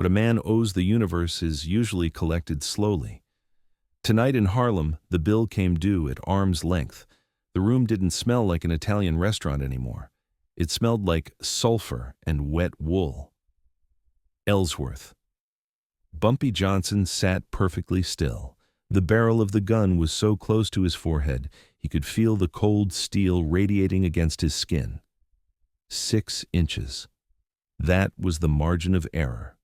What a man owes the universe is usually collected slowly. Tonight in Harlem, the bill came due at arm's length. The room didn't smell like an Italian restaurant anymore. It smelled like sulfur and wet wool. Ellsworth. Bumpy Johnson sat perfectly still. The barrel of the gun was so close to his forehead, he could feel the cold steel radiating against his skin. 6 inches. That was the margin of error.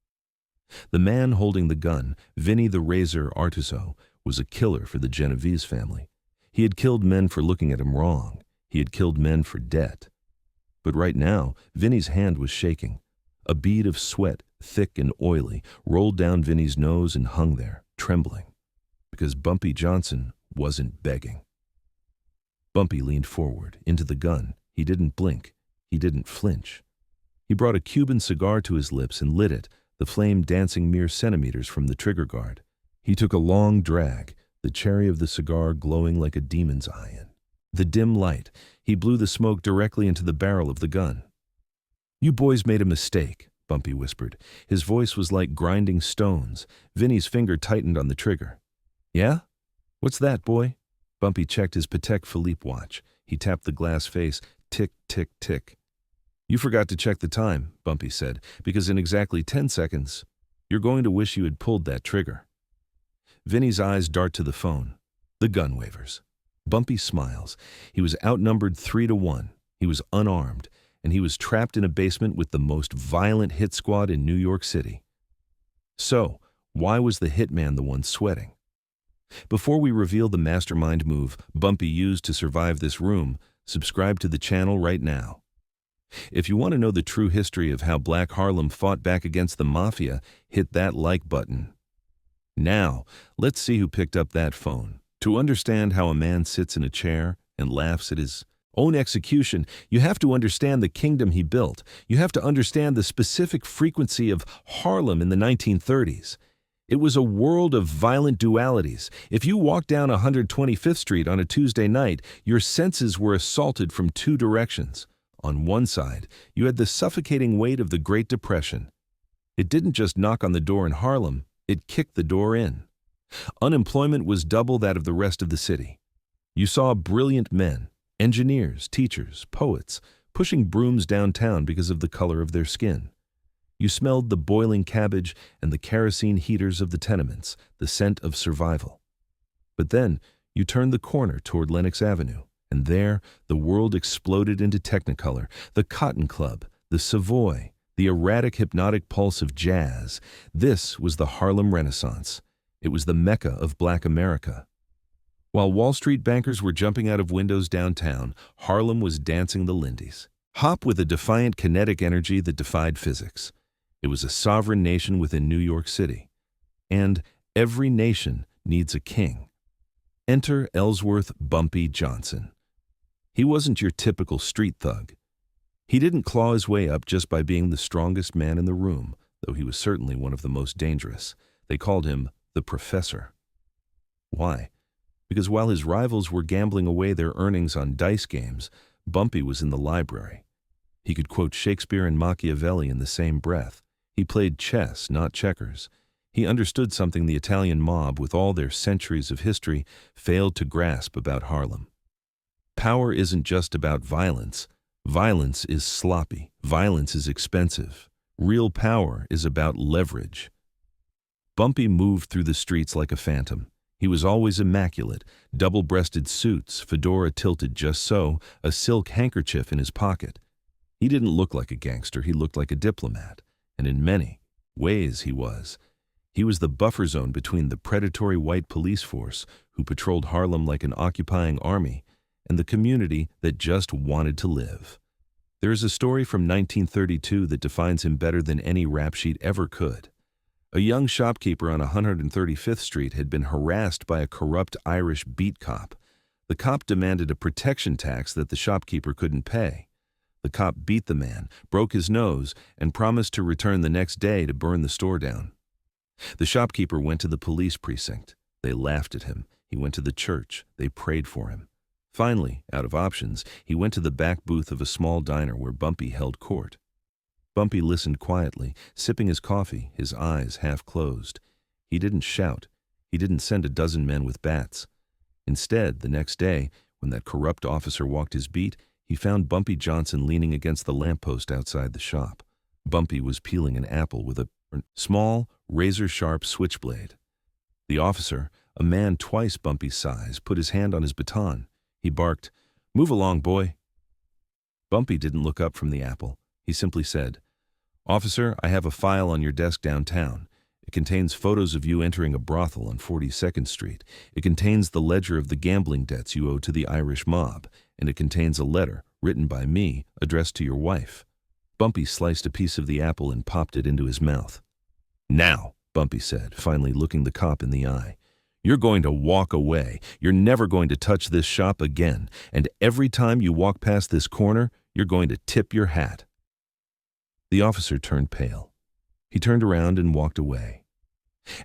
The man holding the gun, Vinny the Razor Artuso, was a killer for the Genovese family. He had killed men for looking at him wrong. He had killed men for debt. But right now, Vinny's hand was shaking. A bead of sweat, thick and oily, rolled down Vinny's nose and hung there, trembling, because Bumpy Johnson wasn't begging. Bumpy leaned forward, into the gun. He didn't blink. He didn't flinch. He brought a Cuban cigar to his lips and lit it, the flame dancing mere centimeters from the trigger guard. He took a long drag, the cherry of the cigar glowing like a demon's eye in the dim light. He blew the smoke directly into the barrel of the gun. "You boys made a mistake," Bumpy whispered. His voice was like grinding stones. Vinny's finger tightened on the trigger. "Yeah? What's that, boy?" Bumpy checked his Patek Philippe watch. He tapped the glass face. Tick, tick, tick. "You forgot to check the time," Bumpy said, "because in exactly 10 seconds, you're going to wish you had pulled that trigger." Vinny's eyes dart to the phone. The gun wavers. Bumpy smiles. He was outnumbered 3-1. He was unarmed, and he was trapped in a basement with the most violent hit squad in New York City. So, why was the hitman the one sweating? Before we reveal the mastermind move Bumpy used to survive this room, subscribe to the channel right now. If you want to know the true history of how Black Harlem fought back against the Mafia, hit that like button. Now, let's see who picked up that phone. To understand how a man sits in a chair and laughs at his own execution, you have to understand the kingdom he built. You have to understand the specific frequency of Harlem in the 1930s. It was a world of violent dualities. If you walked down 125th Street on a Tuesday night, your senses were assaulted from 2 directions. On one side, you had the suffocating weight of the Great Depression. It didn't just knock on the door in Harlem, it kicked the door in. Unemployment was double that of the rest of the city. You saw brilliant men, engineers, teachers, poets, pushing brooms downtown because of the color of their skin. You smelled the boiling cabbage and the kerosene heaters of the tenements, the scent of survival. But then you turned the corner toward Lenox Avenue, and there the world exploded into Technicolor, the Cotton Club, the Savoy, the erratic hypnotic pulse of jazz. This was the Harlem Renaissance. It was the Mecca of Black America. While Wall Street bankers were jumping out of windows downtown, Harlem was dancing the Lindies. Hop with a defiant kinetic energy that defied physics. It was a sovereign nation within New York City. And every nation needs a king. Enter Ellsworth Bumpy Johnson. He wasn't your typical street thug. He didn't claw his way up just by being the strongest man in the room, though he was certainly one of the most dangerous. They called him the Professor. Why? Because while his rivals were gambling away their earnings on dice games, Bumpy was in the library. He could quote Shakespeare and Machiavelli in the same breath. He played chess, not checkers. He understood something the Italian mob, with all their centuries of history, failed to grasp about Harlem. Power isn't just about violence. Violence is sloppy. Violence is expensive. Real power is about leverage. Bumpy moved through the streets like a phantom. He was always immaculate, double-breasted suits, fedora tilted just so, a silk handkerchief in his pocket. He didn't look like a gangster, he looked like a diplomat, and in many ways he was. He was the buffer zone between the predatory white police force, who patrolled Harlem like an occupying army, and the community that just wanted to live. There is a story from 1932 that defines him better than any rap sheet ever could. A young shopkeeper on 135th Street had been harassed by a corrupt Irish beat cop. The cop demanded a protection tax that the shopkeeper couldn't pay. The cop beat the man, broke his nose, and promised to return the next day to burn the store down. The shopkeeper went to the police precinct. They laughed at him. He went to the church. They prayed for him. Finally, out of options, he went to the back booth of a small diner where Bumpy held court. Bumpy listened quietly, sipping his coffee, his eyes half closed. He didn't shout. He didn't send a dozen men with bats. Instead, the next day, when that corrupt officer walked his beat, he found Bumpy Johnson leaning against the lamppost outside the shop. Bumpy was peeling an apple with a small, razor-sharp switchblade. The officer, a man twice Bumpy's size, put his hand on his baton. He barked, "Move along, boy." Bumpy didn't look up from the apple. He simply said, "Officer, I have a file on your desk downtown. It contains photos of you entering a brothel on 42nd Street. It contains the ledger of the gambling debts you owe to the Irish mob, and it contains a letter, written by me, addressed to your wife." Bumpy sliced a piece of the apple and popped it into his mouth. "Now," Bumpy said, finally looking the cop in the eye, "you're going to walk away. You're never going to touch this shop again, and every time you walk past this corner, you're going to tip your hat." The officer turned pale. He turned around and walked away.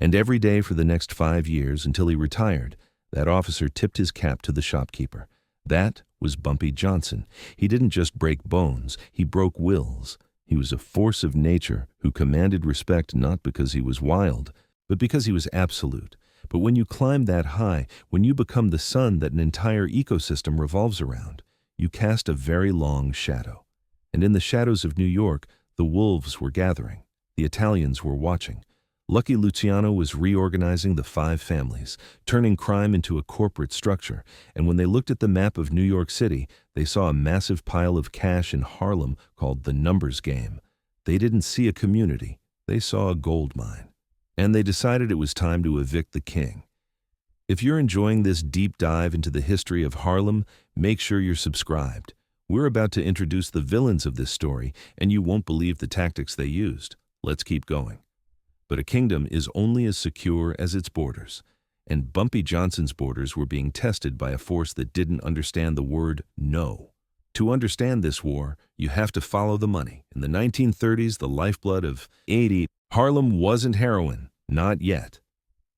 And every day for the next 5 years, until he retired, that officer tipped his cap to the shopkeeper. That was Bumpy Johnson. He didn't just break bones, he broke wills. He was a force of nature who commanded respect not because he was wild, but because he was absolute. But when you climb that high, when you become the sun that an entire ecosystem revolves around, you cast a very long shadow. And in the shadows of New York, the wolves were gathering. The Italians were watching. Lucky Luciano was reorganizing the 5 families, turning crime into a corporate structure, and when they looked at the map of New York City, they saw a massive pile of cash in Harlem called the numbers game. They didn't see a community, they saw a gold mine. And they decided it was time to evict the king. If you're enjoying this deep dive into the history of Harlem, make sure you're subscribed. We're about to introduce the villains of this story, and you won't believe the tactics they used. Let's keep going. But a kingdom is only as secure as its borders, and Bumpy Johnson's borders were being tested by a force that didn't understand the word no. To understand this war, you have to follow the money. In the 1930s, the lifeblood of Harlem wasn't heroin, not yet.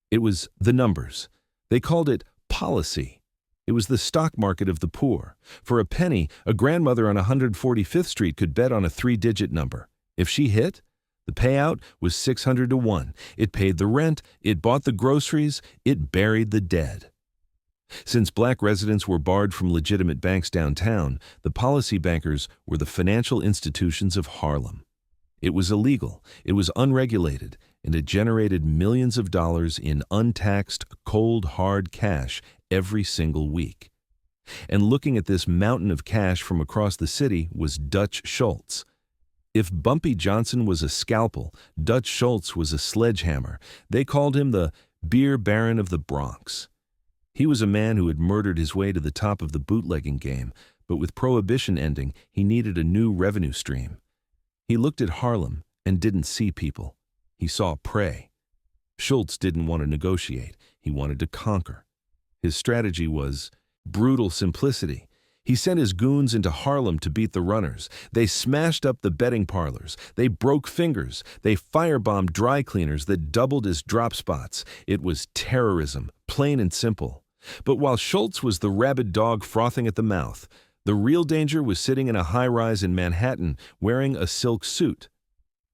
It was the numbers. They called it policy. It was the stock market of the poor. For a penny, a grandmother on 145th Street could bet on a 3-digit number. If she hit, the payout was 600 to 1. It paid the rent, it bought the groceries, it buried the dead. Since black residents were barred from legitimate banks downtown, the policy bankers were the financial institutions of Harlem. It was illegal, it was unregulated, and it generated millions of dollars in untaxed, cold, hard cash every single week. And looking at this mountain of cash from across the city was Dutch Schultz. If Bumpy Johnson was a scalpel, Dutch Schultz was a sledgehammer. They called him the beer baron of the Bronx. He was a man who had murdered his way to the top of the bootlegging game, but with Prohibition ending, he needed a new revenue stream. He looked at Harlem and didn't see people. He saw prey. Schultz didn't want to negotiate. He wanted to conquer. His strategy was brutal simplicity. He sent his goons into Harlem to beat the runners. They smashed up the betting parlors. They broke fingers. They firebombed dry cleaners that doubled as drop spots. It was terrorism, plain and simple. But while Schultz was the rabid dog frothing at the mouth, the real danger was sitting in a high-rise in Manhattan wearing a silk suit.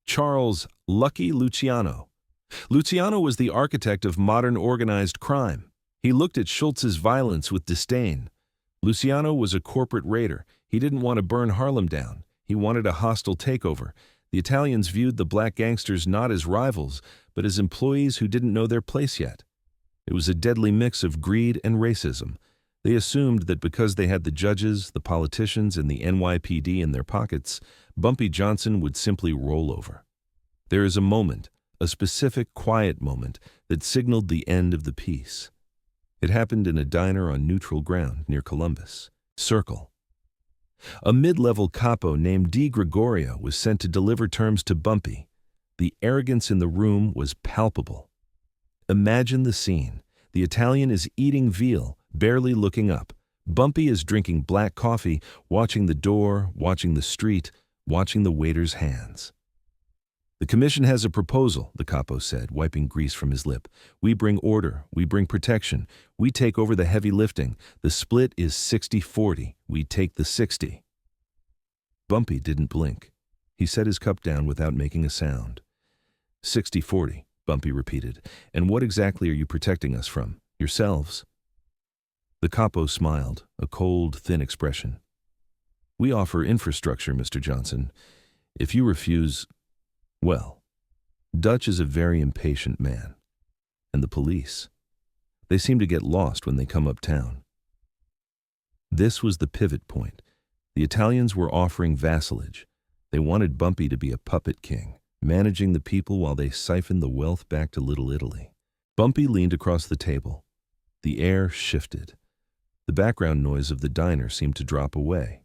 Charles Lucky Luciano. Luciano was the architect of modern organized crime. He looked at Schultz's violence with disdain. Luciano was a corporate raider. He didn't want to burn Harlem down. He wanted a hostile takeover. The Italians viewed the black gangsters not as rivals, but as employees who didn't know their place yet. It was a deadly mix of greed and racism. They assumed that because they had the judges, the politicians, and the NYPD in their pockets, Bumpy Johnson would simply roll over. There is a moment, a specific quiet moment, that signaled the end of the peace. It happened in a diner on neutral ground near Columbus. Circle. A mid-level capo named Di Gregorio was sent to deliver terms to Bumpy. The arrogance in the room was palpable. Imagine the scene. The Italian is eating veal, barely looking up. Bumpy is drinking black coffee, watching the door, watching the street, watching the waiter's hands. "The commission has a proposal," the capo said, wiping grease from his lip. "We bring order. We bring protection. We take over the heavy lifting. The split is 60-40. We take the 60. Bumpy didn't blink. He set his cup down without making a sound. 60-40, Bumpy repeated. And what exactly are you protecting us from? Yourselves? The capo smiled, a cold, thin expression. We offer infrastructure, Mr. Johnson. If you refuse, well, Dutch is a very impatient man. And the police. They seem to get lost when they come uptown. This was the pivot point. The Italians were offering vassalage. They wanted Bumpy to be a puppet king, managing the people while they siphoned the wealth back to Little Italy. Bumpy leaned across the table. The air shifted. The background noise of the diner seemed to drop away.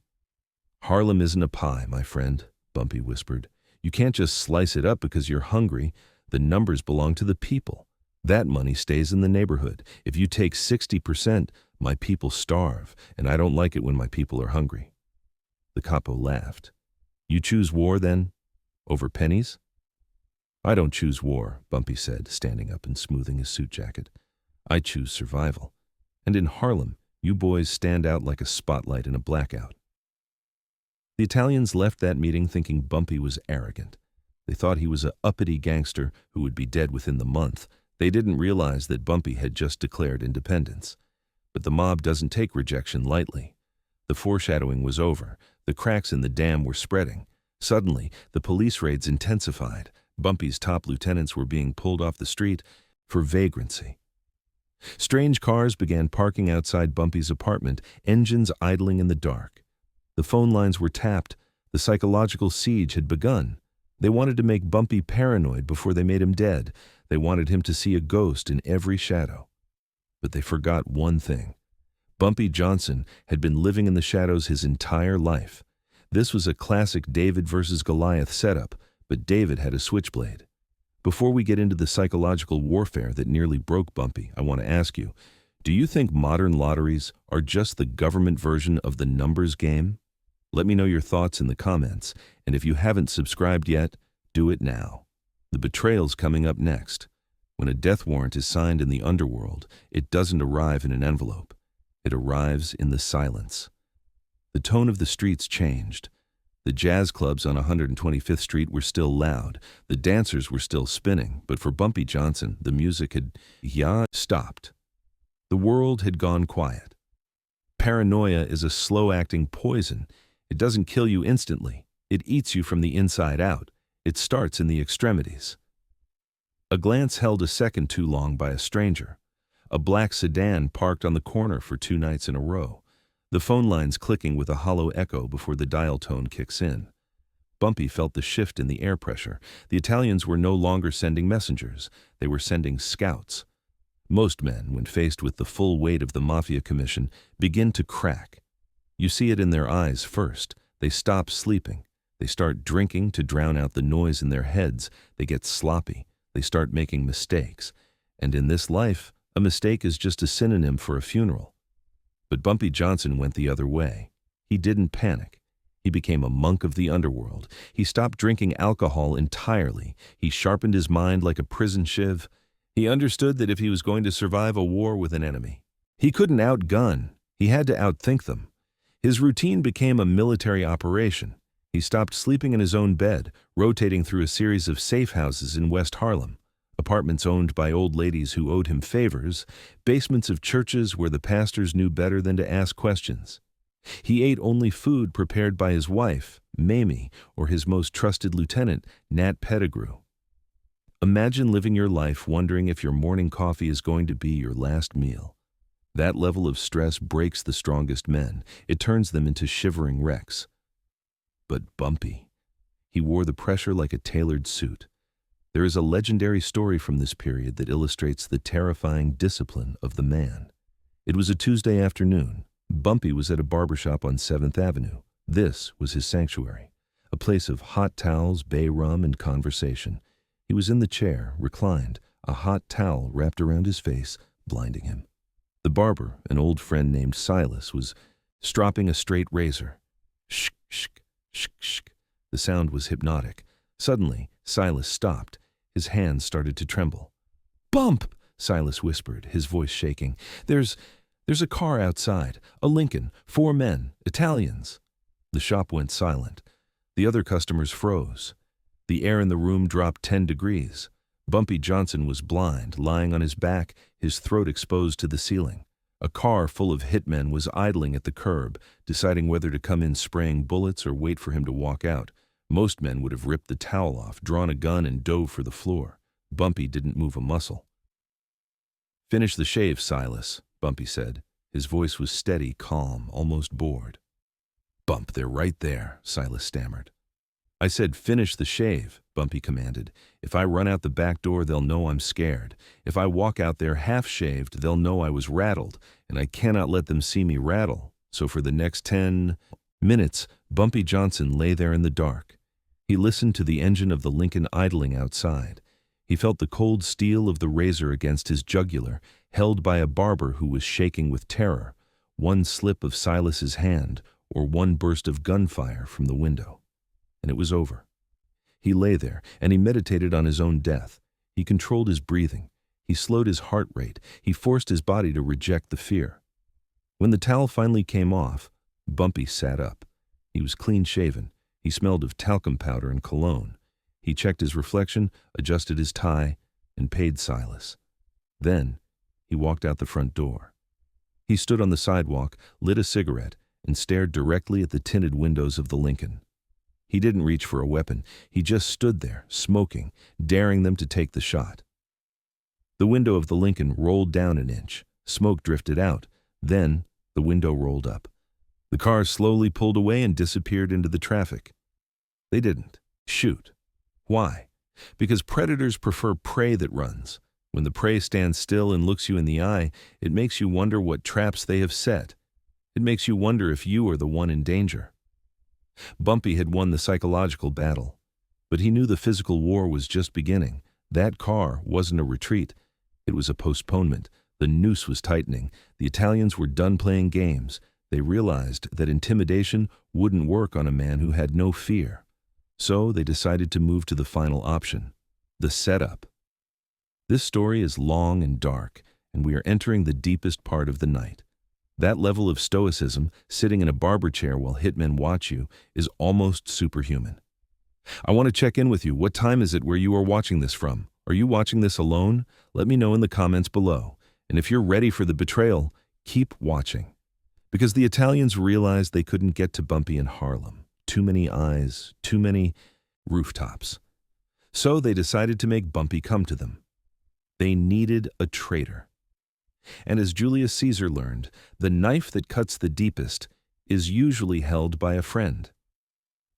Harlem isn't a pie, my friend, Bumpy whispered. You can't just slice it up because you're hungry. The numbers belong to the people. That money stays in the neighborhood. If you take 60%, my people starve, and I don't like it when my people are hungry. The capo laughed. You choose war, then? Over pennies? I don't choose war, Bumpy said, standing up and smoothing his suit jacket. I choose survival. And in Harlem, you boys stand out like a spotlight in a blackout. The Italians left that meeting thinking Bumpy was arrogant. They thought he was a uppity gangster who would be dead within the month. They didn't realize that Bumpy had just declared independence. But the mob doesn't take rejection lightly. The foreshadowing was over. The cracks in the dam were spreading. Suddenly, the police raids intensified. Bumpy's top lieutenants were being pulled off the street for vagrancy. Strange cars began parking outside Bumpy's apartment, engines idling in the dark. The phone lines were tapped. The psychological siege had begun. They wanted to make Bumpy paranoid before they made him dead. They wanted him to see a ghost in every shadow. But they forgot one thing. Bumpy Johnson had been living in the shadows his entire life. This was a classic David versus Goliath setup, but David had a switchblade. Before we get into the psychological warfare that nearly broke Bumpy, I want to ask you, do you think modern lotteries are just the government version of the numbers game? Let me know your thoughts in the comments, and if you haven't subscribed yet, do it now. The betrayal's coming up next. When a death warrant is signed in the underworld, it doesn't arrive in an envelope. It arrives in the silence. The tone of the streets changed. The jazz clubs on 125th Street were still loud. The dancers were still spinning, but for Bumpy Johnson, the music had stopped. The world had gone quiet. Paranoia is a slow-acting poison. It doesn't kill you instantly. It eats you from the inside out. It starts in the extremities. A glance held a second too long by a stranger. A black sedan parked on the corner for 2 nights in a row. The phone lines clicking with a hollow echo before the dial tone kicks in. Bumpy felt the shift in the air pressure. The Italians were no longer sending messengers. They were sending scouts. Most men, when faced with the full weight of the Mafia Commission, begin to crack. You see it in their eyes first. They stop sleeping. They start drinking to drown out the noise in their heads. They get sloppy. They start making mistakes. And in this life, a mistake is just a synonym for a funeral. But Bumpy Johnson went the other way. He didn't panic. He became a monk of the underworld. He stopped drinking alcohol entirely. He sharpened his mind like a prison shiv. He understood that if he was going to survive a war with an enemy, he couldn't outgun. He had to outthink them. His routine became a military operation. He stopped sleeping in his own bed, rotating through a series of safe houses in West Harlem. Apartments owned by old ladies who owed him favors, basements of churches where the pastors knew better than to ask questions. He ate only food prepared by his wife, Mamie, or his most trusted lieutenant, Nat Pettigrew. Imagine living your life wondering if your morning coffee is going to be your last meal. That level of stress breaks the strongest men. It turns them into shivering wrecks. But Bumpy, he wore the pressure like a tailored suit. There is a legendary story from this period that illustrates the terrifying discipline of the man. It was a Tuesday afternoon. Bumpy was at a barbershop on 7th Avenue. This was his sanctuary, a place of hot towels, bay rum, and conversation. He was in the chair, reclined, a hot towel wrapped around his face, blinding him. The barber, an old friend named Silas, was stropping a straight razor. Shk, shk, shk, shk. The sound was hypnotic. Suddenly, Silas stopped. His hands started to tremble. "Bump!" Silas whispered, his voice shaking. There's a car outside. A Lincoln. 4 men. Italians." The shop went silent. The other customers froze. The air in the room dropped 10 degrees. Bumpy Johnson was blind, lying on his back, his throat exposed to the ceiling. A car full of hitmen was idling at the curb, deciding whether to come in spraying bullets or wait for him to walk out. Most men would have ripped the towel off, drawn a gun, and dove for the floor. Bumpy didn't move a muscle. "Finish the shave, Silas," Bumpy said. His voice was steady, calm, almost bored. "Bump, they're right there," Silas stammered. "I said finish the shave," Bumpy commanded. "If I run out the back door, they'll know I'm scared. If I walk out there half-shaved, they'll know I was rattled, and I cannot let them see me rattle. So for the next 10 minutes, Bumpy Johnson lay there in the dark. He listened to the engine of the Lincoln idling outside. He felt the cold steel of the razor against his jugular, held by a barber who was shaking with terror. One slip of Silas's hand, or one burst of gunfire from the window. And it was over. He lay there, and he meditated on his own death. He controlled his breathing. He slowed his heart rate. He forced his body to reject the fear. When the towel finally came off, Bumpy sat up. He was clean-shaven. He smelled of talcum powder and cologne. He checked his reflection, adjusted his tie, and paid Silas. Then he walked out the front door. He stood on the sidewalk, lit a cigarette, and stared directly at the tinted windows of the Lincoln. He didn't reach for a weapon. He just stood there, smoking, daring them to take the shot. The window of the Lincoln rolled down an inch. Smoke drifted out. Then the window rolled up. The car slowly pulled away and disappeared into the traffic. They didn't shoot. Why? Because predators prefer prey that runs. When the prey stands still and looks you in the eye, it makes you wonder what traps they have set. It makes you wonder if you are the one in danger. Bumpy had won the psychological battle, but he knew the physical war was just beginning. That car wasn't a retreat. It was a postponement. The noose was tightening. The Italians were done playing games. They realized that intimidation wouldn't work on a man who had no fear. So they decided to move to the final option, the setup. This story is long and dark, and we are entering the deepest part of the night. That level of stoicism, sitting in a barber chair while hitmen watch you, is almost superhuman. I want to check in with you. What time is it where you are watching this from? Are you watching this alone? Let me know in the comments below. And if you're ready for the betrayal, keep watching. Because the Italians realized they couldn't get to Bumpy in Harlem. Too many eyes, too many rooftops. So they decided to make Bumpy come to them. They needed a traitor. And as Julius Caesar learned, the knife that cuts the deepest is usually held by a friend.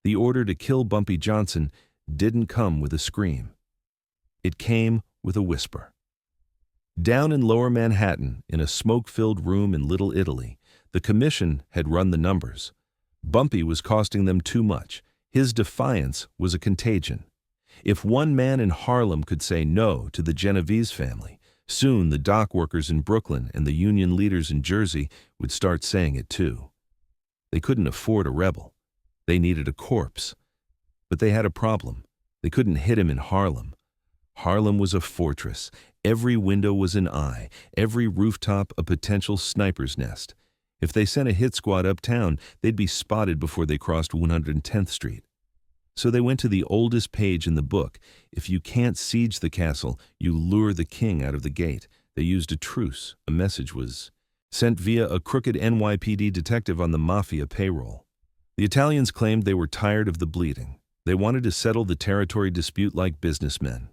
The order to kill Bumpy Johnson didn't come with a scream. It came with a whisper. Down in Lower Manhattan, in a smoke-filled room in Little Italy, the commission had run the numbers. Bumpy was costing them too much. His defiance was a contagion. If one man in Harlem could say no to the Genovese family, soon the dock workers in Brooklyn and the union leaders in Jersey would start saying it too. They couldn't afford a rebel. They needed a corpse. But they had a problem. They couldn't hit him in Harlem. Harlem was a fortress. Every window was an eye, every rooftop a potential sniper's nest. If they sent a hit squad uptown, they'd be spotted before they crossed 110th Street. So they went to the oldest page in the book. If you can't siege the castle, you lure the king out of the gate. They used a truce. A message was sent via a crooked NYPD detective on the Mafia payroll. The Italians claimed they were tired of the bleeding. They wanted to settle the territory dispute like businessmen.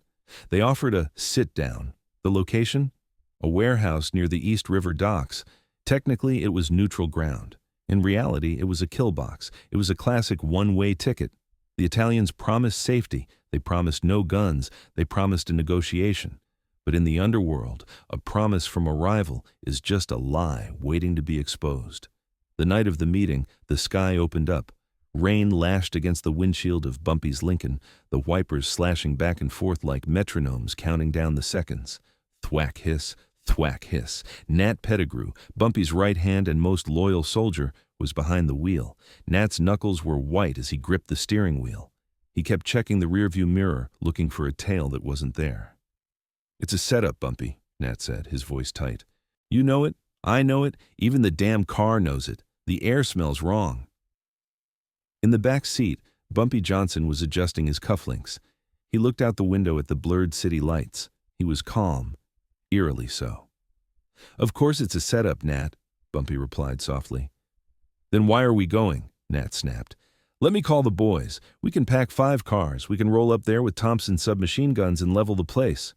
They offered a sit-down. The location? A warehouse near the East River docks. Technically, it was neutral ground. In reality, it was a kill box. It was a classic one-way ticket. The Italians promised safety. They promised no guns. They promised a negotiation. But in the underworld, a promise from a rival is just a lie waiting to be exposed. The night of the meeting, the sky opened up. Rain lashed against the windshield of Bumpy's Lincoln, the wipers slashing back and forth like metronomes counting down the seconds. Thwack hiss, thwack hiss. Nat Pettigrew, Bumpy's right hand and most loyal soldier, was behind the wheel. Nat's knuckles were white as he gripped the steering wheel. He kept checking the rearview mirror, looking for a tail that wasn't there. "It's a setup, Bumpy," Nat said, his voice tight. "You know it, I know it, even the damn car knows it. The air smells wrong." In the back seat, Bumpy Johnson was adjusting his cufflinks. He looked out the window at the blurred city lights. He was calm, eerily so. "Of course it's a setup, Nat," Bumpy replied softly. "Then why are we going?" Nat snapped. "Let me call the boys. We can pack 5 cars. We can roll up there with Thompson submachine guns and level the place."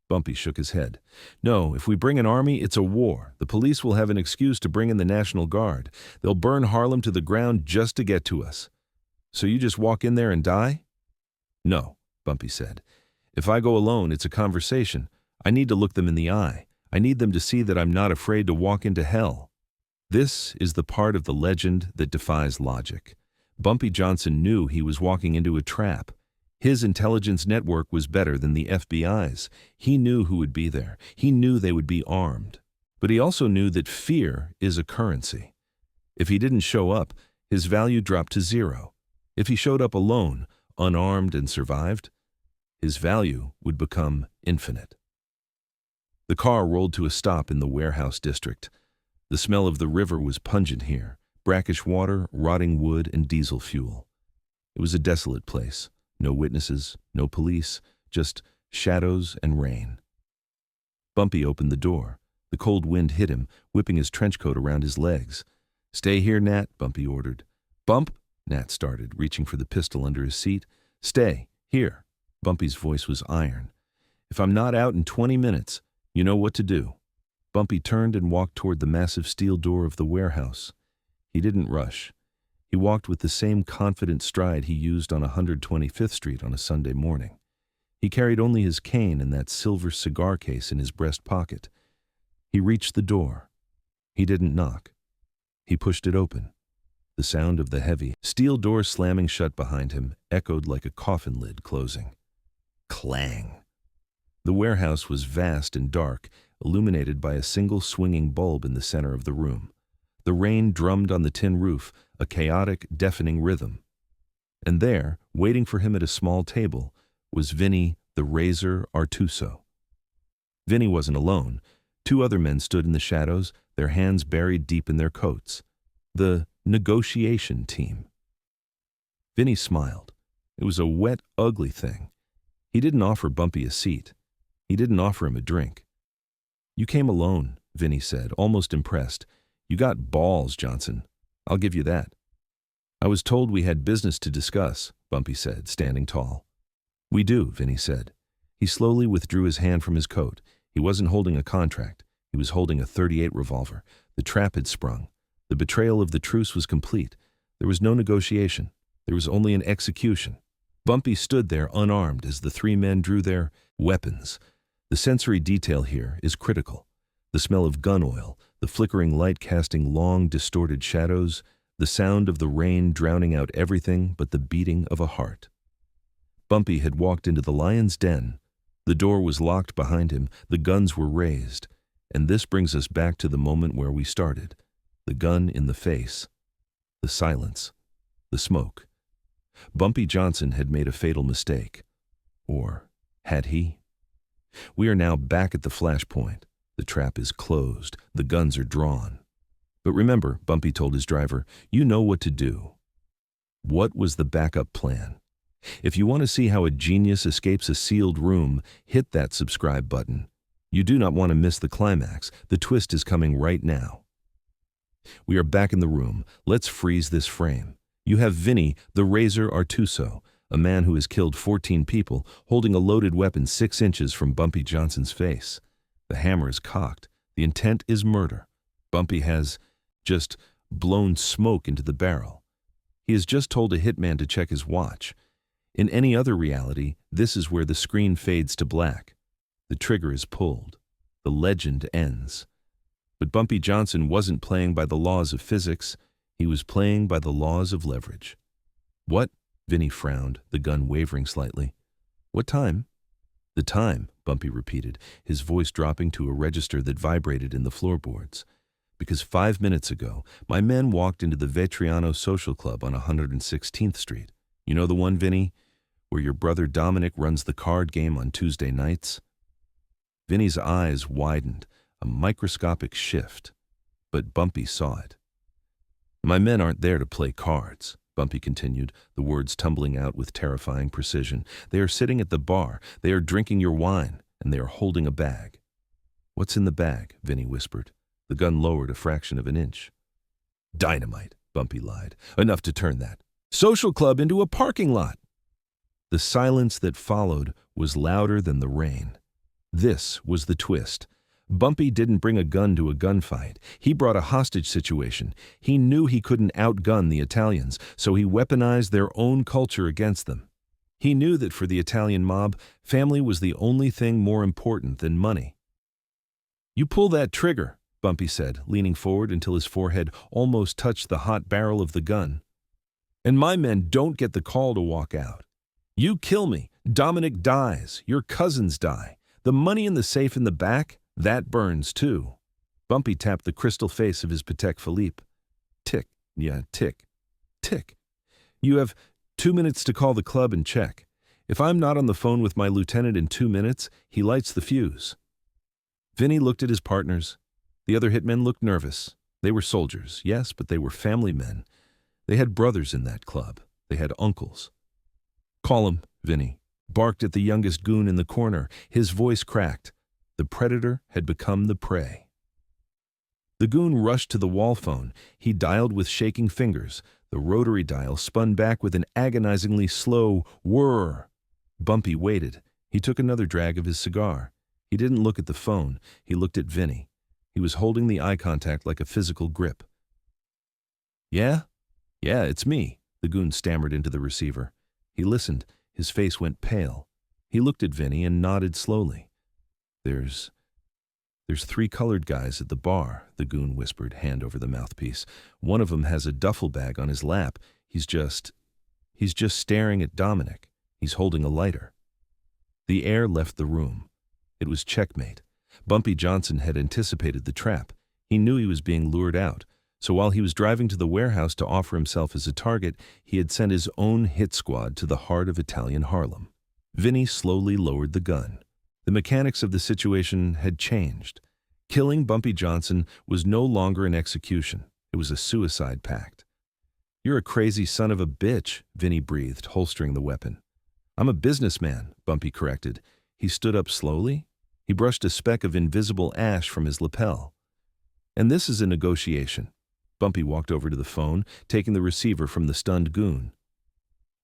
Bumpy shook his head. "No, if we bring an army, it's a war. The police will have an excuse to bring in the National Guard. They'll burn Harlem to the ground just to get to us." "So you just walk in there and die?" "No," Bumpy said. "If I go alone, it's a conversation. I need to look them in the eye. I need them to see that I'm not afraid to walk into hell." This is the part of the legend that defies logic. Bumpy Johnson knew he was walking into a trap. His intelligence network was better than the FBI's. He knew who would be there. He knew they would be armed. But he also knew that fear is a currency. If he didn't show up, his value dropped to 0. If he showed up alone, unarmed and survived, his value would become infinite. The car rolled to a stop in the warehouse district. The smell of the river was pungent here, brackish water, rotting wood, and diesel fuel. It was a desolate place. No witnesses, no police, just shadows and rain. Bumpy opened the door. The cold wind hit him, whipping his trench coat around his legs. "Stay here, Nat," Bumpy ordered. "Bump," Nat started, reaching for the pistol under his seat. "Stay, here." Bumpy's voice was iron. "If I'm not out in 20 minutes, you know what to do." Bumpy turned and walked toward the massive steel door of the warehouse. He didn't rush. He walked with the same confident stride he used on 125th Street on a Sunday morning. He carried only his cane and that silver cigar case in his breast pocket. He reached the door. He didn't knock. He pushed it open. The sound of the heavy steel door slamming shut behind him echoed like a coffin lid closing. Clang! The warehouse was vast and dark, illuminated by a single swinging bulb in the center of the room. The rain drummed on the tin roof, a chaotic, deafening rhythm. And there, waiting for him at a small table, was Vinny the Razor Artuso. Vinny wasn't alone. 2 other men stood in the shadows, their hands buried deep in their coats. The negotiation team. Vinny smiled. It was a wet, ugly thing. He didn't offer Bumpy a seat. He didn't offer him a drink. "You came alone," Vinny said, almost impressed. "You got balls, Johnson. I'll give you that." "I was told we had business to discuss," Bumpy said, standing tall. "We do," Vinny said. He slowly withdrew his hand from his coat. He wasn't holding a contract. He was holding a .38 revolver. The trap had sprung. The betrayal of the truce was complete. There was no negotiation. There was only an execution. Bumpy stood there unarmed as the 3 men drew their weapons. The sensory detail here is critical. The smell of gun oil, the flickering light casting long, distorted shadows, the sound of the rain drowning out everything but the beating of a heart. Bumpy had walked into the lion's den. The door was locked behind him, the guns were raised. And this brings us back to the moment where we started. The gun in the face. The silence. The smoke. Bumpy Johnson had made a fatal mistake. Or had he? We are now back at the flashpoint. The trap is closed. The guns are drawn. But remember, Bumpy told his driver, you know what to do. What was the backup plan? If you want to see how a genius escapes a sealed room, hit that subscribe button. You do not want to miss the climax. The twist is coming right now. We are back in the room. Let's freeze this frame. You have Vinny, the Razor Artuso, a man who has killed 14 people, holding a loaded weapon 6 inches from Bumpy Johnson's face. The hammer is cocked. The intent is murder. Bumpy has just blown smoke into the barrel. He has just told a hitman to check his watch. In any other reality, this is where the screen fades to black. The trigger is pulled. The legend ends. But Bumpy Johnson wasn't playing by the laws of physics. He was playing by the laws of leverage. What? Vinny frowned, the gun wavering slightly. What time? The time, Bumpy repeated, his voice dropping to a register that vibrated in the floorboards. Because 5 minutes ago, my men walked into the Vetriano Social Club on 116th Street. You know the one, Vinny, where your brother Dominic runs the card game on Tuesday nights? Vinny's eyes widened, a microscopic shift, but Bumpy saw it. My men aren't there to play cards. Bumpy continued, the words tumbling out with terrifying precision. They are sitting at the bar, they are drinking your wine, and they are holding a bag. What's in the bag? Vinny whispered. The gun lowered a fraction of an inch. Dynamite, Bumpy lied. Enough to turn that social club into a parking lot. The silence that followed was louder than the rain. This was the twist. Bumpy didn't bring a gun to a gunfight. He brought a hostage situation. He knew he couldn't outgun the Italians, so he weaponized their own culture against them. He knew that for the Italian mob, family was the only thing more important than money. You pull that trigger, Bumpy said, leaning forward until his forehead almost touched the hot barrel of the gun. And my men don't get the call to walk out. You kill me, Dominic dies, your cousins die. The money in the safe in the back, that burns too. Bumpy tapped the crystal face of his Patek Philippe. Tick, yeah, tick, tick. You have 2 minutes to call the club and check. If I'm not on the phone with my lieutenant in 2 minutes, he lights the fuse. Vinny looked at his partners. The other hitmen looked nervous. They were soldiers, yes, but they were family men. They had brothers in that club. They had uncles. Call him, Vinny barked at the youngest goon in the corner. His voice cracked. The predator had become the prey. The goon rushed to the wall phone. He dialed with shaking fingers. The rotary dial spun back with an agonizingly slow whir. Bumpy waited. He took another drag of his cigar. He didn't look at the phone. He looked at Vinny. He was holding the eye contact like a physical grip. Yeah, it's me, the goon stammered into the receiver. He listened. His face went pale. He looked at Vinny and nodded slowly. There's 3 colored guys at the bar, the goon whispered, hand over the mouthpiece. One of them has a duffel bag on his lap. He's just staring at Dominic. He's holding a lighter. The air left the room. It was checkmate. Bumpy Johnson had anticipated the trap. He knew he was being lured out. So while he was driving to the warehouse to offer himself as a target, he had sent his own hit squad to the heart of Italian Harlem. Vinny slowly lowered the gun. The mechanics of the situation had changed. Killing Bumpy Johnson was no longer an execution. It was a suicide pact. You're a crazy son of a bitch, Vinny breathed, holstering the weapon. I'm a businessman, Bumpy corrected. He stood up slowly. He brushed a speck of invisible ash from his lapel. And this is a negotiation. Bumpy walked over to the phone, taking the receiver from the stunned goon.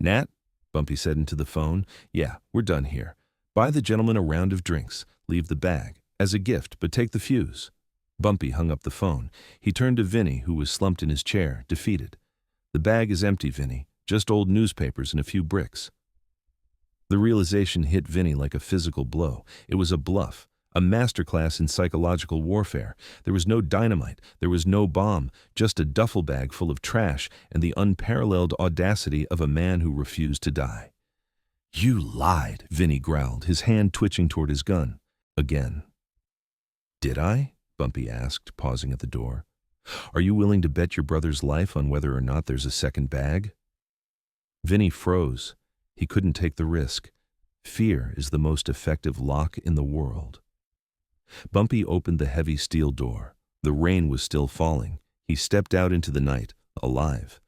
Nat, Bumpy said into the phone, yeah, we're done here. Buy the gentleman a round of drinks. Leave the bag. As a gift, but take the fuse. Bumpy hung up the phone. He turned to Vinny, who was slumped in his chair, defeated. The bag is empty, Vinny. Just old newspapers and a few bricks. The realization hit Vinny like a physical blow. It was a bluff. A masterclass in psychological warfare. There was no dynamite, there was no bomb, just a duffel bag full of trash and the unparalleled audacity of a man who refused to die. You lied, Vinny growled, his hand twitching toward his gun. Again. Did I? Bumpy asked, pausing at the door. Are you willing to bet your brother's life on whether or not there's a second bag? Vinny froze. He couldn't take the risk. Fear is the most effective lock in the world. Bumpy opened the heavy steel door. The rain was still falling. He stepped out into the night, alive.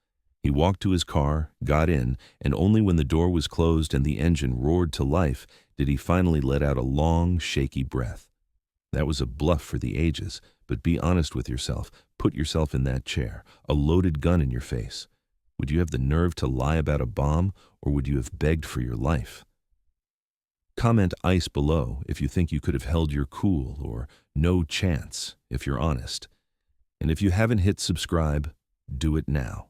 He walked to his car, got in, and only when the door was closed and the engine roared to life did he finally let out a long, shaky breath. That was a bluff for the ages, but be honest with yourself. Put yourself in that chair, a loaded gun in your face. Would you have the nerve to lie about a bomb, or would you have begged for your life? Comment ice below if you think you could have held your cool, or no chance if you're honest. And if you haven't hit subscribe, do it now.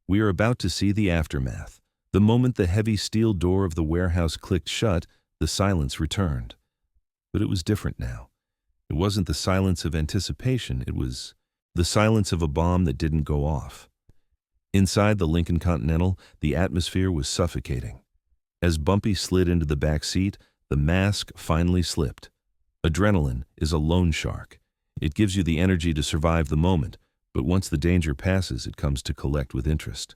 We are about to see the aftermath. The moment the heavy steel door of the warehouse clicked shut, the silence returned. But it was different now. It wasn't the silence of anticipation, it was the silence of a bomb that didn't go off. Inside the Lincoln Continental, the atmosphere was suffocating. As Bumpy slid into the back seat, the mask finally slipped. Adrenaline is a loan shark. It gives you the energy to survive the moment, but once the danger passes, it comes to collect with interest.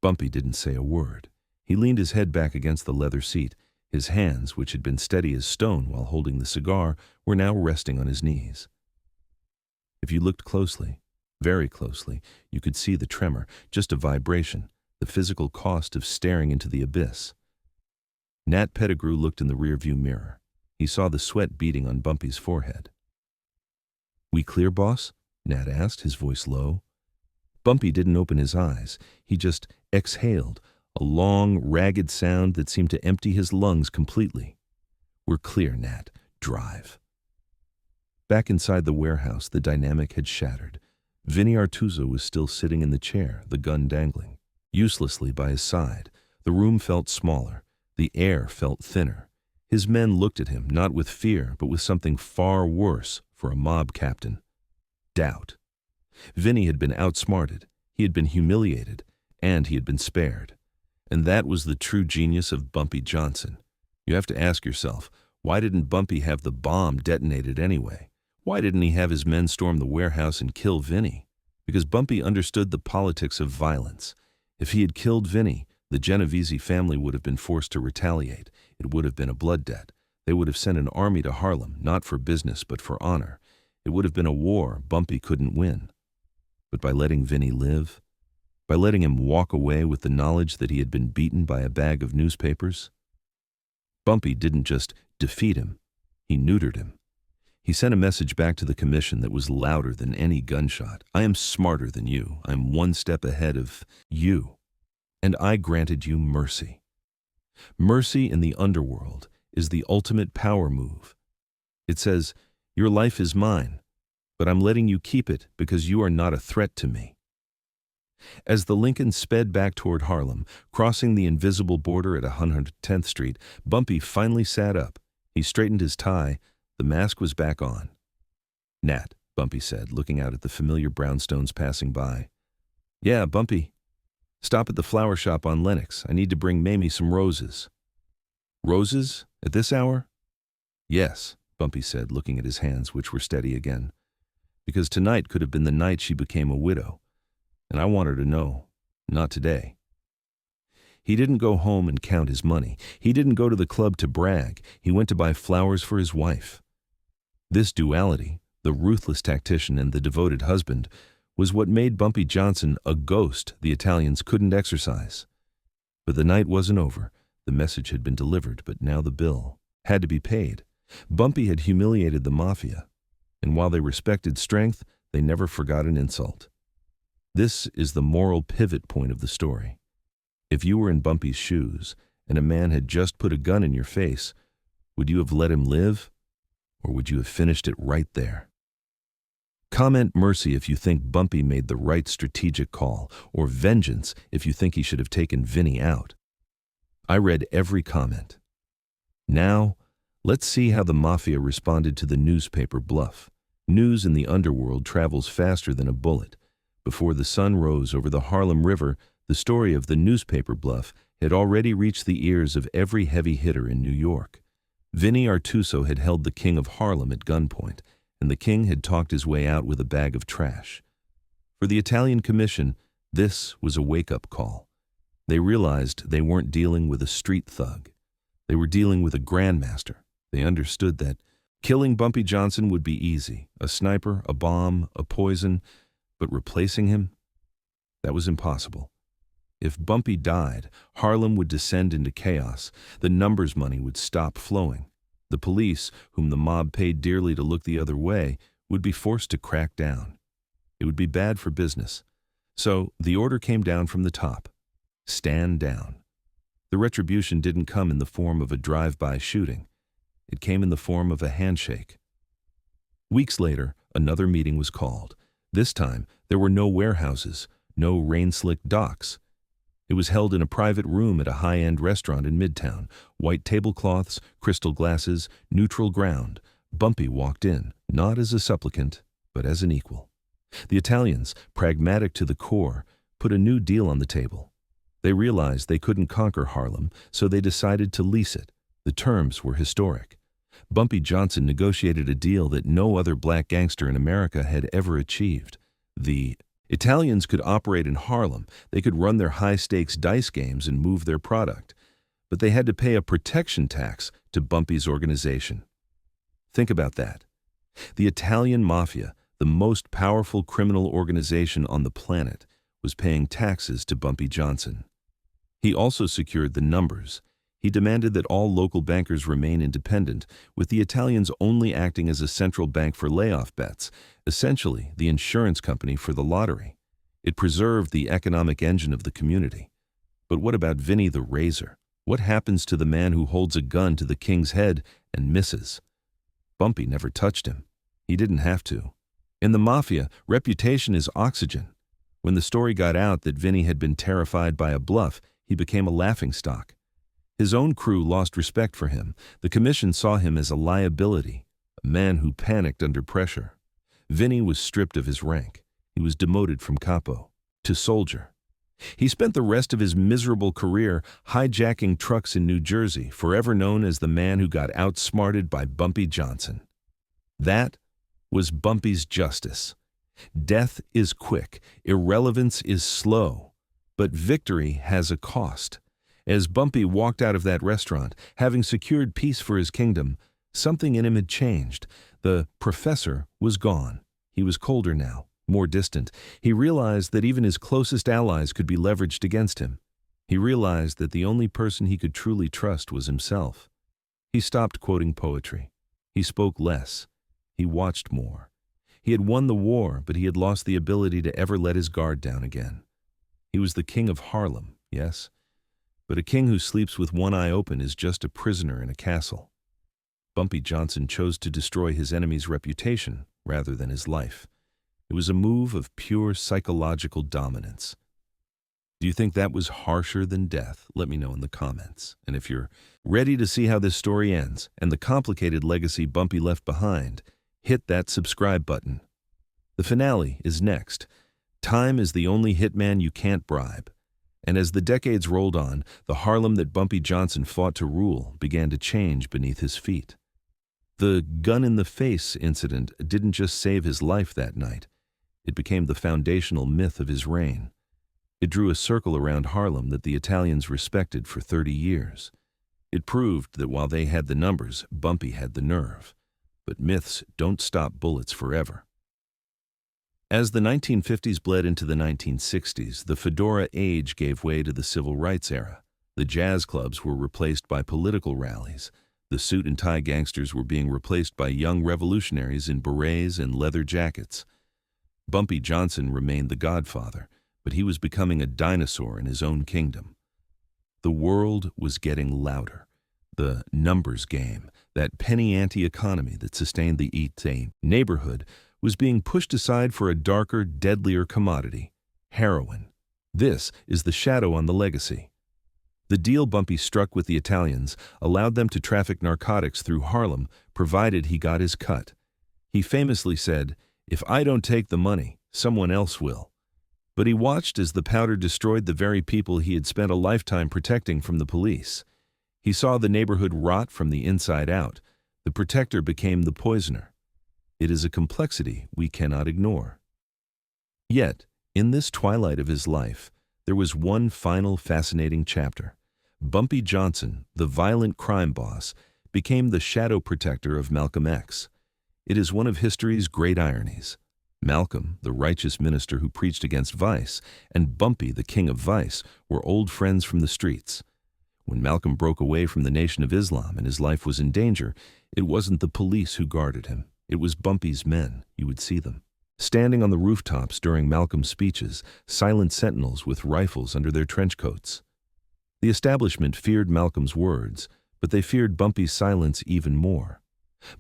Bumpy didn't say a word. He leaned his head back against the leather seat. His hands, which had been steady as stone while holding the cigar, were now resting on his knees. If you looked closely, Very closely, you could see the tremor, just a vibration, the physical cost of staring into the abyss. Nat Pettigrew looked in the rearview mirror. He saw the sweat beading on Bumpy's forehead. "We clear, boss?" Nat asked, his voice low. Bumpy didn't open his eyes. He just exhaled, a long, ragged sound that seemed to empty his lungs completely. "We're clear, Nat. Drive." Back inside the warehouse, the dynamic had shattered. Vinny Artuso was still sitting in the chair, the gun dangling, uselessly by his side. The room felt smaller. The air felt thinner. His men looked at him, not with fear, but with something far worse for a mob captain: doubt. Vinny had been outsmarted, he had been humiliated, and he had been spared. And that was the true genius of Bumpy Johnson. You have to ask yourself, why didn't Bumpy have the bomb detonated anyway? Why didn't he have his men storm the warehouse and kill Vinny? Because Bumpy understood the politics of violence. If he had killed Vinny, the Genovese family would have been forced to retaliate. It would have been a blood debt. They would have sent an army to Harlem, not for business, but for honor. It would have been a war Bumpy couldn't win. But by letting Vinny live, by letting him walk away with the knowledge that he had been beaten by a bag of newspapers, Bumpy didn't just defeat him, he neutered him. He sent a message back to the commission that was louder than any gunshot. "I am smarter than you. I'm one step ahead of you. And I granted you mercy." Mercy in the underworld is the ultimate power move. It says, "Your life is mine, but I'm letting you keep it because you are not a threat to me." As the Lincoln sped back toward Harlem, crossing the invisible border at 110th Street, Bumpy finally sat up. He straightened his tie. The mask was back on. "Nat," Bumpy said, looking out at the familiar brownstones passing by. "Yeah, Bumpy. Stop at the flower shop on Lenox. I need to bring Mamie some roses." "Roses? At this hour?" "Yes," Bumpy said, looking at his hands, which were steady again. "Because tonight could have been the night she became a widow. And I want her to know. Not today." He didn't go home and count his money. He didn't go to the club to brag. He went to buy flowers for his wife. This duality, the ruthless tactician and the devoted husband, was what made Bumpy Johnson a ghost the Italians couldn't exorcise. But the night wasn't over. The message had been delivered, but now the bill had to be paid. Bumpy had humiliated the Mafia, and while they respected strength, they never forgot an insult. This is the moral pivot point of the story. If you were in Bumpy's shoes, and a man had just put a gun in your face, would you have let him live, or would you have finished it right there? Comment mercy if you think Bumpy made the right strategic call, or vengeance if you think he should have taken Vinny out. I read every comment. Now, let's see how the Mafia responded to the newspaper Bluff. News in the underworld travels faster than a bullet. Before the sun rose over the Harlem River, the story of the newspaper Bluff had already reached the ears of every heavy hitter in New York. Vinny Artuso had held the King of Harlem at gunpoint, and the king had talked his way out with a bag of trash. For the Italian Commission, this was a wake-up call. They realized they weren't dealing with a street thug. They were dealing with a grandmaster. They understood that killing Bumpy Johnson would be easy, a sniper, a bomb, a poison, but replacing him? That was impossible. If Bumpy died, Harlem would descend into chaos. The numbers money would stop flowing. The police, whom the mob paid dearly to look the other way, would be forced to crack down. It would be bad for business. So the order came down from the top. Stand down. The retribution didn't come in the form of a drive-by shooting. It came in the form of a handshake. Weeks later, another meeting was called. This time, there were no warehouses, no rain-slicked docks. It was held in a private room at a high-end restaurant in Midtown. White tablecloths, crystal glasses, neutral ground. Bumpy walked in, not as a supplicant, but as an equal. The Italians, pragmatic to the core, put a new deal on the table. They realized they couldn't conquer Harlem, so they decided to lease it. The terms were historic. Bumpy Johnson negotiated a deal that no other black gangster in America had ever achieved. The Italians could operate in Harlem, they could run their high-stakes dice games and move their product, but they had to pay a protection tax to Bumpy's organization. Think about that. The Italian Mafia, the most powerful criminal organization on the planet, was paying taxes to Bumpy Johnson. He also secured the numbers. He demanded that all local bankers remain independent, with the Italians only acting as a central bank for layoff bets, essentially the insurance company for the lottery. It preserved the economic engine of the community. But what about Vinny the Razor? What happens to the man who holds a gun to the king's head and misses? Bumpy never touched him. He didn't have to. In the Mafia, reputation is oxygen. When the story got out that Vinny had been terrified by a bluff, he became a laughingstock. His own crew lost respect for him. The commission saw him as a liability, a man who panicked under pressure. Vinny was stripped of his rank. He was demoted from capo to soldier. He spent the rest of his miserable career hijacking trucks in New Jersey, forever known as the man who got outsmarted by Bumpy Johnson. That was Bumpy's justice. Death is quick, irrelevance is slow, but victory has a cost. As Bumpy walked out of that restaurant, having secured peace for his kingdom, something in him had changed. The professor was gone. He was colder now, more distant. He realized that even his closest allies could be leveraged against him. He realized that the only person he could truly trust was himself. He stopped quoting poetry. He spoke less. He watched more. He had won the war, but he had lost the ability to ever let his guard down again. He was the King of Harlem, yes, but a king who sleeps with one eye open is just a prisoner in a castle. Bumpy Johnson chose to destroy his enemy's reputation rather than his life. It was a move of pure psychological dominance. Do you think that was harsher than death? Let me know in the comments. And if you're ready to see how this story ends and the complicated legacy Bumpy left behind, hit that subscribe button. The finale is next. Time is the only hitman you can't bribe. And as the decades rolled on, the Harlem that Bumpy Johnson fought to rule began to change beneath his feet. The gun-in-the-face incident didn't just save his life that night. It became the foundational myth of his reign. It drew a circle around Harlem that the Italians respected for 30 years. It proved that while they had the numbers, Bumpy had the nerve. But myths don't stop bullets forever. As the 1950s bled into the 1960s, the fedora age gave way to the civil rights era. The jazz clubs were replaced by political rallies. The suit and tie gangsters were being replaced by young revolutionaries in berets and leather jackets. Bumpy Johnson remained the godfather, but he was becoming a dinosaur in his own kingdom. The world was getting louder. The numbers game, that penny-ante economy that sustained the Italian neighborhood, was being pushed aside for a darker, deadlier commodity, heroin. This is the shadow on the legacy. The deal Bumpy struck with the Italians allowed them to traffic narcotics through Harlem, provided he got his cut. He famously said, "If I don't take the money, someone else will." But he watched as the powder destroyed the very people he had spent a lifetime protecting from the police. He saw the neighborhood rot from the inside out. The protector became the poisoner. It is a complexity we cannot ignore. Yet, in this twilight of his life, there was one final fascinating chapter. Bumpy Johnson, the violent crime boss, became the shadow protector of Malcolm X. It is one of history's great ironies. Malcolm, the righteous minister who preached against vice, and Bumpy, the king of vice, were old friends from the streets. When Malcolm broke away from the Nation of Islam and his life was in danger, it wasn't the police who guarded him. It was Bumpy's men. You would see them standing on the rooftops during Malcolm's speeches, silent sentinels with rifles under their trench coats. The establishment feared Malcolm's words, but they feared Bumpy's silence even more.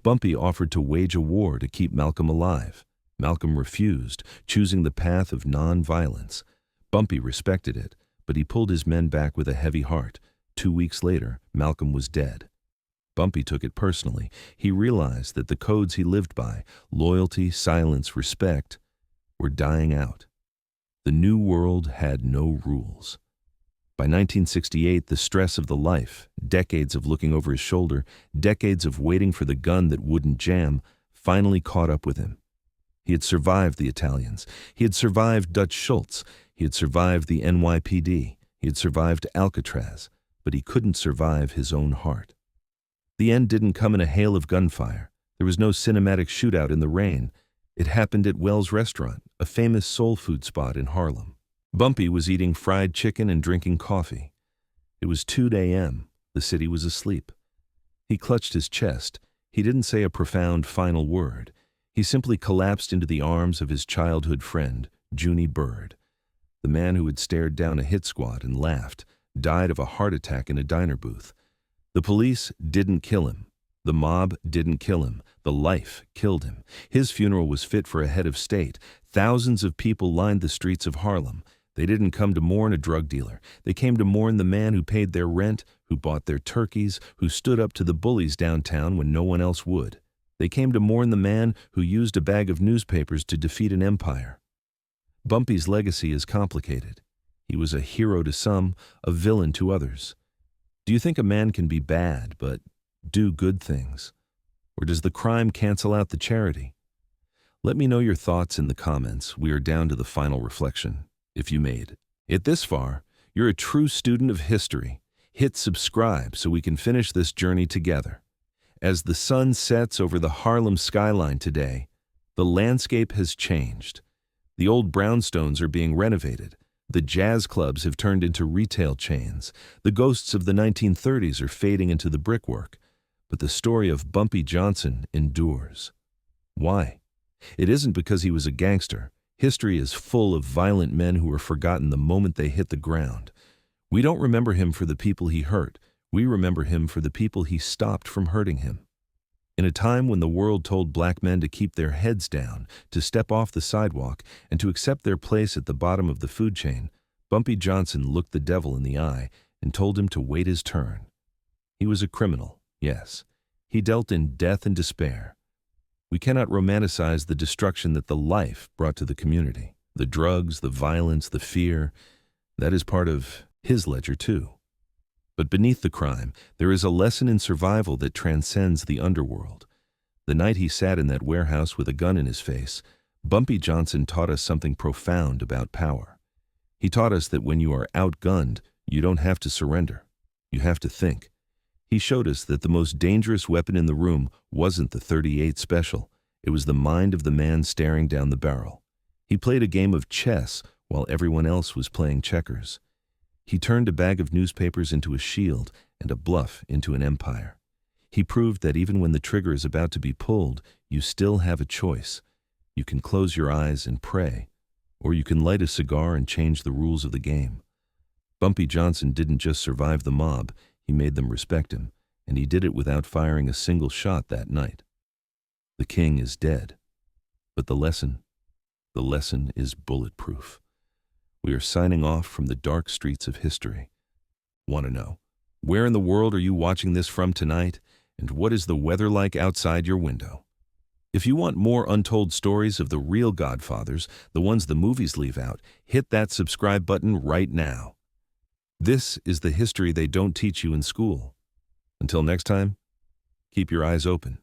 Bumpy offered to wage a war to keep Malcolm alive. Malcolm refused, choosing the path of non-violence. Bumpy respected it, but he pulled his men back with a heavy heart. 2 weeks later, Malcolm was dead. Bumpy took it personally. He realized that the codes he lived by, loyalty, silence, respect, were dying out. The new world had no rules. By 1968, the stress of the life, decades of looking over his shoulder, decades of waiting for the gun that wouldn't jam, finally caught up with him. He had survived the Italians. He had survived Dutch Schultz. He had survived the NYPD. He had survived Alcatraz. But he couldn't survive his own heart. The end didn't come in a hail of gunfire. There was no cinematic shootout in the rain. It happened at Wells Restaurant, a famous soul food spot in Harlem. Bumpy was eating fried chicken and drinking coffee. It was 2 a.m. The city was asleep. He clutched his chest. He didn't say a profound final word. He simply collapsed into the arms of his childhood friend, Junie Bird. The man who had stared down a hit squad and laughed, died of a heart attack in a diner booth. The police didn't kill him. The mob didn't kill him. The life killed him. His funeral was fit for a head of state. Thousands of people lined the streets of Harlem. They didn't come to mourn a drug dealer. They came to mourn the man who paid their rent, who bought their turkeys, who stood up to the bullies downtown when no one else would. They came to mourn the man who used a bag of newspapers to defeat an empire. Bumpy's legacy is complicated. He was a hero to some, a villain to others. Do you think a man can be bad but do good things? Or does the crime cancel out the charity? Let me know your thoughts in the comments. We are down to the final reflection. If you made it this far, you're a true student of history. Hit subscribe so we can finish this journey together. As the sun sets over the Harlem skyline today, the landscape has changed. The old brownstones are being renovated. The jazz clubs have turned into retail chains. The ghosts of the 1930s are fading into the brickwork. But the story of Bumpy Johnson endures. Why? It isn't because he was a gangster. History is full of violent men who are forgotten the moment they hit the ground. We don't remember him for the people he hurt. We remember him for the people he stopped from hurting him. In a time when the world told black men to keep their heads down, to step off the sidewalk, and to accept their place at the bottom of the food chain, Bumpy Johnson looked the devil in the eye and told him to wait his turn. He was a criminal, yes. He dealt in death and despair. We cannot romanticize the destruction that the life brought to the community. The drugs, the violence, the fear, that is part of his ledger too. But beneath the crime, there is a lesson in survival that transcends the underworld. The night he sat in that warehouse with a gun in his face, Bumpy Johnson taught us something profound about power. He taught us that when you are outgunned, you don't have to surrender. You have to think. He showed us that the most dangerous weapon in the room wasn't the .38 special. It was the mind of the man staring down the barrel. He played a game of chess while everyone else was playing checkers. He turned a bag of newspapers into a shield and a bluff into an empire. He proved that even when the trigger is about to be pulled, you still have a choice. You can close your eyes and pray, or you can light a cigar and change the rules of the game. Bumpy Johnson didn't just survive the mob, he made them respect him, and he did it without firing a single shot that night. The king is dead, but the lesson is bulletproof. We are signing off from the dark streets of history. Want to know, where in the world are you watching this from tonight, and what is the weather like outside your window? If you want more untold stories of the real Godfathers, the ones the movies leave out, hit that subscribe button right now. This is the history they don't teach you in school. Until next time, keep your eyes open.